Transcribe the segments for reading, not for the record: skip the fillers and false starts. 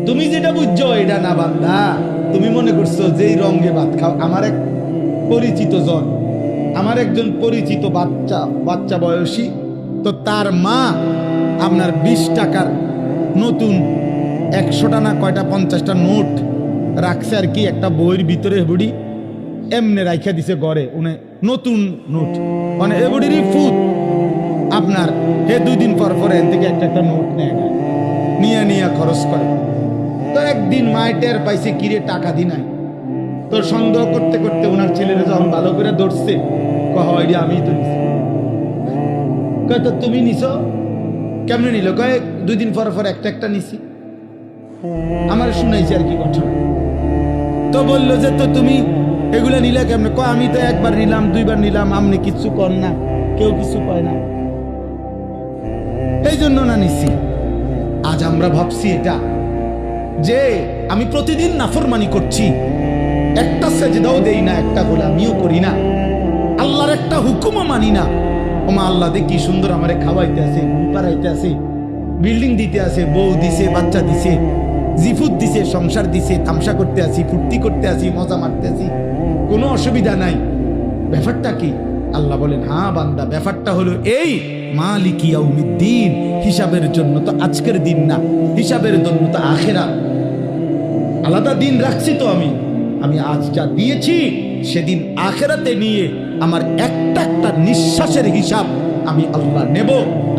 তুমি যেটা বুঝছো এটা না বান্দা, তুমি মনে করছো যেই রঙে ভাত খাও। আমার এক পরিচিত জন, আমার একজন পরিচিত বাচ্চা বয়সী, তো তার মা আপনার 20 টাকার নতুন 100টা না কয়টা 50টা নোট রাখছে আর কি একটা বইয়ের ভিতরে। বুড়ি এমনি রাইখা দিছে ঘরে, উনি নতুন নোট মানে এবুড়িরই ফুট আপনার হে 2 দিন পর পর এর থেকে একটা নোট নেয় না, নিয়ে খরচ করে। তো একদিন মায়ের টের পাইছে কিরে টাকা দি নাই। তো সন্দেহ করতে করতে ওনার ছেলেরা যখন ভালো করে ধরছে, কয় আমি তো নিছি। কয় তো তুমি নিছো? কেমনে নিল? কয় 2 দিন পর পর একটা নিছি। আমার শুনাইছে আর কি ঘটনা। তো বললো যে তো তুমি এগুলা নিলে কেমনে? কয় আমি তো একবার নিলাম 2বার নিলাম, আমনে কিছু কর না, কেউ কিছু কয় না, এই জন্য না নিছি। আজ আমরা ভাবছি এটা যে আমি প্রতিদিন নাফরমানি করছি, একটা সেজদাও দেই না, একটা গোলামিও করি না, আল্লাহর একটা হুকুমও মানি না। ওমা আল্লাহ দে কি সুন্দর আমারে খাওয়াইতে আছে, পারাইতে আছে, বিল্ডিং দিতে আছে, বউ দিছে, বাচ্চা দিছে, জিফুত দিছে, সংসার দিছে, তামসা করতে আছি, ফুর্তি করতে আছি, মজা মারতে আছি, কোনো অসুবিধা নাই। ব্যাপারটা কি? আল্লাহ বলেন হ্যাঁ বান্দা, ব্যাপারটা হলো এই মালিক ইয়াউমিদ্দিন, হিসাবের জন্য তো আজকের দিন না, হিসাবের জন্য তো আখিরাত। আলাদা দিন রাখছি তো আমি আজ যা দিয়েছি সেদিন আখিরাতে নিয়ে আমার একটা নিঃশ্বাসের হিসাব আমি আল্লাহ নেব।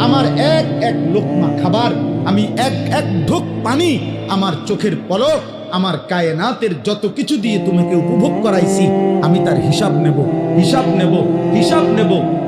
আমার এক লোকমা খাবার, আমি এক ঢোক পানি, আমার চোখের পলক, আমার কায়নাতের যত কিছু দিয়ে তোমাকে উপভোগ করাইছি, আমি তার হিসাব নেব।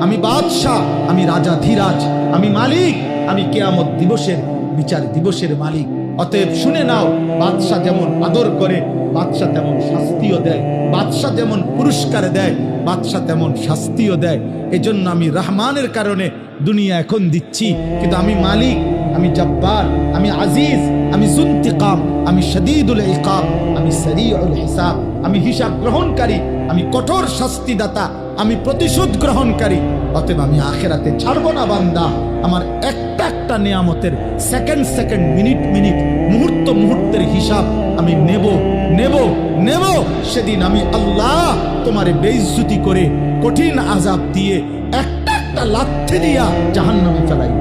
আমি বাদশাহ, আমি রাজা ধীরাজ, আমি মালিক, আমি কিয়ামত দিবসের বিচার দিবসের মালিক। অতএব শুনে নাও, বাদশাহ যেমন আদর করে, বাদশাহ তেমন শাস্তিও দেয়, বাদশাহ যেমন পুরস্কার দেয়, বাদশাহ তেমন শাস্তিও দেয়। এজন্য আমি রহমানের কারণে দুনিয়া এখন দিচ্ছি, কিন্তু আমি মালিক, আমি জব্বার, আমি আজিজ, আমি যুনতিকাম, আমি শদীদুল ইকাব, আমি সরিউল হিসাব, আমি হিসাব গ্রহণকারী, আমি কঠোর শাস্তিদাতা, আমি প্রতিশোধ গ্রহণকারী। অতএব আমি আখিরাতে ছাড়বো না বান্দা। আমার একটা নিয়ামতের সেকেন্ড মিনিট মুহূর্তের হিসাব আমি নেব। সেদিন আমি আল্লাহ তোমারে বেইজ্জতি করে কঠিন আযাব দিয়ে একটা লাথি দিয়া জাহান্নামে ফেলাই।